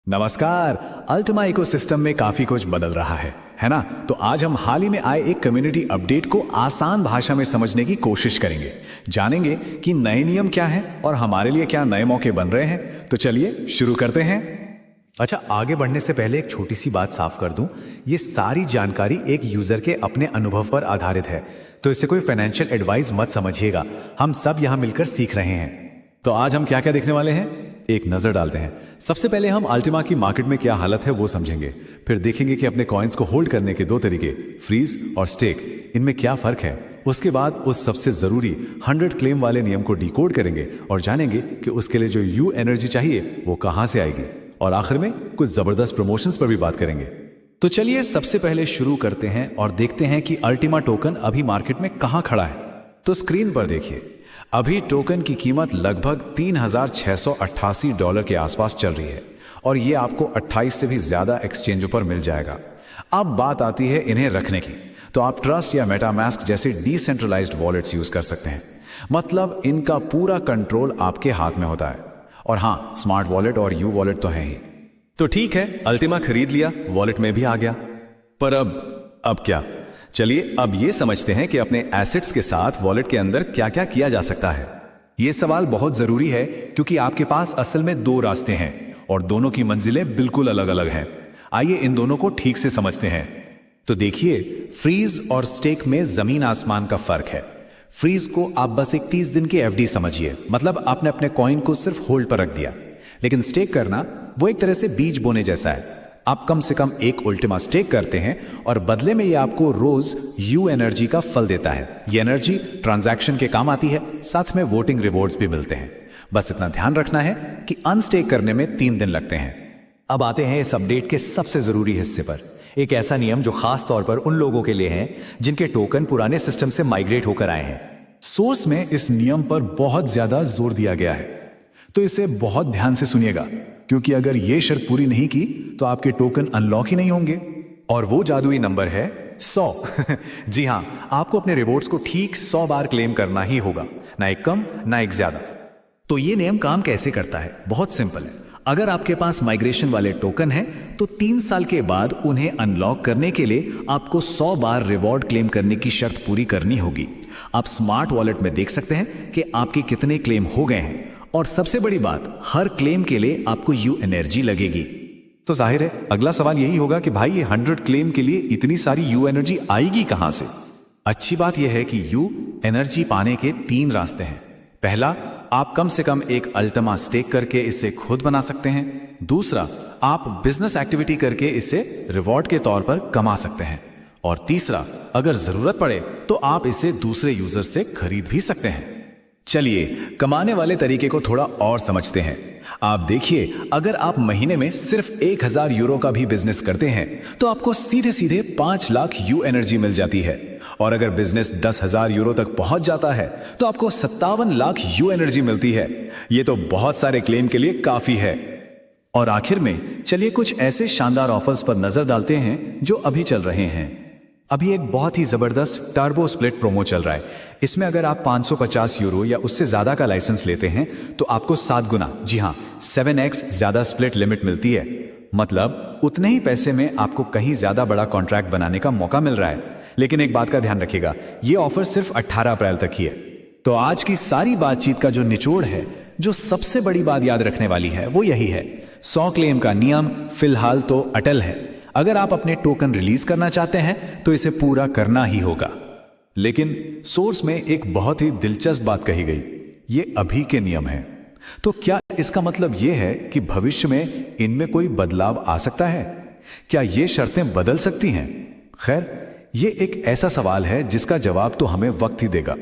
नमस्कार। Ultima ecosystem में काफी कुछ बदल रहा है ना? तो आज हम हाल ही में आए एक कम्युनिटी अपडेट को आसान भाषा में समझने की कोशिश करेंगे। जानेंगे कि नए नियम क्या हैं और हमारे लिए क्या नए मौके बन रहे हैं। तो चलिए शुरू करते हैं। अच्छा, आगे बढ़ने से पहले एक छोटी सी बात साफ कर दूं। ये सारी जानकारी एक यूजर के अपने अनुभव पर आधारित है, तो इसे कोई फाइनेंशियल एडवाइस मत समझिएगा। हम सब यहाँ मिलकर सीख रहे हैं। तो आज हम क्या क्या देखने वाले हैं, एक नजर डालते हैं। सबसे पहले हम अल्टीमा की मार्केट में क्या हालत है वो समझेंगे। फिर देखेंगे कि अपने कॉइन्स को होल्ड करने के दो तरीके, फ्रीज और स्टेक, इनमें क्या फर्क है। उसके बाद उस सबसे जरूरी 100 क्लेम वाले नियम को डिकोड करेंगे और जानेंगे कि उसके लिए जो यू एनर्जी चाहिए वो कहां से आएगी। और आखिर में कुछ जबरदस्त प्रमोशंस पर भी बात करेंगे। तो चलिए सबसे पहले शुरू करते हैं और देखते हैं कि अल्टीमा टोकन अभी मार्केट में कहां खड़ा है। तो स्क्रीन पर देखिए, अभी टोकन की कीमत लगभग $3,688 के आसपास चल रही है और ये आपको 28 से भी ज्यादा एक्सचेंजों पर मिल जाएगा। अब बात आती है इन्हें रखने की, तो आप ट्रस्ट या मेटामास्क जैसे डिसेंट्रलाइज्ड वॉलेट्स यूज कर सकते हैं। मतलब इनका पूरा कंट्रोल आपके हाथ में होता है। और हाँ, स्मार्ट वॉलेट और यू वॉलेट तो है ही। तो ठीक है, अल्टीमा खरीद लिया, वॉलेट में भी आ गया, पर अब क्या? चलिए अब ये समझते हैं कि अपने एसेट्स के साथ वॉलेट के अंदर क्या क्या किया जा सकता है। ये सवाल बहुत जरूरी है क्योंकि आपके पास असल में दो रास्ते हैं और दोनों की मंजिलें बिल्कुल अलग अलग हैं। आइए इन दोनों को ठीक से समझते हैं। तो देखिए, फ्रीज और स्टेक में जमीन आसमान का फर्क है। फ्रीज को आप बस एक 30 दिन की एफडी समझिए, मतलब आपने अपने कॉइन को सिर्फ होल्ड पर रख दिया। लेकिन स्टेक करना वो एक तरह से बीज बोने जैसा है। आप कम से कम एक अल्टीमा स्टेक करते हैं और बदले में ये आपको रोज यू एनर्जी का फल देता है। ये एनर्जी ट्रांजैक्शन के काम आती है, साथ में वोटिंग रिवॉर्ड्स भी मिलते हैं। बस इतना ध्यान रखना है कि अनस्टेक करने में 3 दिन लगते हैं। अब आते हैं इस अपडेट के सबसे जरूरी हिस्से पर, एक ऐसा नियम जो खास तौर पर उन लोगों के लिए है जिनके टोकन पुराने सिस्टम से माइग्रेट होकर आए हैं। सोर्स में इस नियम पर बहुत ज्यादा जोर दिया गया है, तो इसे बहुत ध्यान से सुनिएगा, क्योंकि अगर ये शर्त पूरी नहीं की तो आपके टोकन अनलॉक ही नहीं होंगे। और वो जादुई नंबर है 100। जी हां, आपको अपने रिवॉर्ड्स को ठीक 100 बार क्लेम करना ही होगा, ना एक कम ना एक ज्यादा। तो ये नियम काम कैसे करता है? बहुत सिंपल है। अगर आपके पास माइग्रेशन वाले टोकन है तो 3 साल के बाद उन्हें अनलॉक करने के लिए आपको 100 बार रिवॉर्ड क्लेम करने की शर्त पूरी करनी होगी। आप स्मार्ट वॉलेट में देख सकते हैं कि आपके कितने क्लेम हो गए हैं, और सबसे बड़ी बात, हर क्लेम के लिए आपको यू एनर्जी लगेगी। तो जाहिर है अगला सवाल यही होगा कि भाई ये 100 क्लेम के लिए इतनी सारी यू एनर्जी आएगी कहां से? अच्छी बात यह है कि यू एनर्जी पाने के 3 रास्ते हैं। पहला, आप कम से कम एक अल्टीमा स्टेक करके इसे खुद बना सकते हैं। दूसरा, आप बिजनेस एक्टिविटी करके इसे रिवॉर्ड के तौर पर कमा सकते हैं। और तीसरा, अगर जरूरत पड़े तो आप इसे दूसरे यूजर से खरीद भी सकते हैं। चलिए कमाने वाले तरीके को थोड़ा और समझते हैं। आप देखिए, अगर आप महीने में सिर्फ 1000 यूरो का भी बिजनेस करते हैं तो आपको सीधे सीधे 5 लाख यू एनर्जी मिल जाती है। और अगर बिजनेस 10,000 यूरो तक पहुंच जाता है तो आपको 57 लाख यू एनर्जी मिलती है। ये तो बहुत सारे क्लेम के लिए काफी है। और आखिर में चलिए कुछ ऐसे शानदार ऑफर्स पर नजर डालते हैं जो अभी चल रहे हैं। अभी एक बहुत ही जबरदस्त टर्बो स्प्लिट प्रोमो चल रहा है। इसमें अगर आप 550 यूरो या उससे ज्यादा का लाइसेंस लेते हैं तो आपको 7 गुना, जी हां 7x ज्यादा स्प्लिट लिमिट मिलती है। मतलब उतने ही पैसे में आपको कहीं ज्यादा बड़ा कॉन्ट्रैक्ट बनाने का मौका मिल रहा है। लेकिन एक बात का ध्यान रखिएगा, यह ऑफर सिर्फ 18 अप्रैल तक ही है। तो आज की सारी बातचीत का जो निचोड़ है, जो सबसे बड़ी बात याद रखने वाली है, वो यही है, 100 क्लेम का नियम फिलहाल तो अटल है। अगर आप अपने टोकन रिलीज करना चाहते हैं तो इसे पूरा करना ही होगा। लेकिन सोर्स में एक बहुत ही दिलचस्प बात कही गई, ये अभी के नियम हैं। तो क्या इसका मतलब यह है कि भविष्य में इनमें कोई बदलाव आ सकता है? क्या ये शर्तें बदल सकती हैं? खैर, ये एक ऐसा सवाल है जिसका जवाब तो हमें वक्त ही देगा।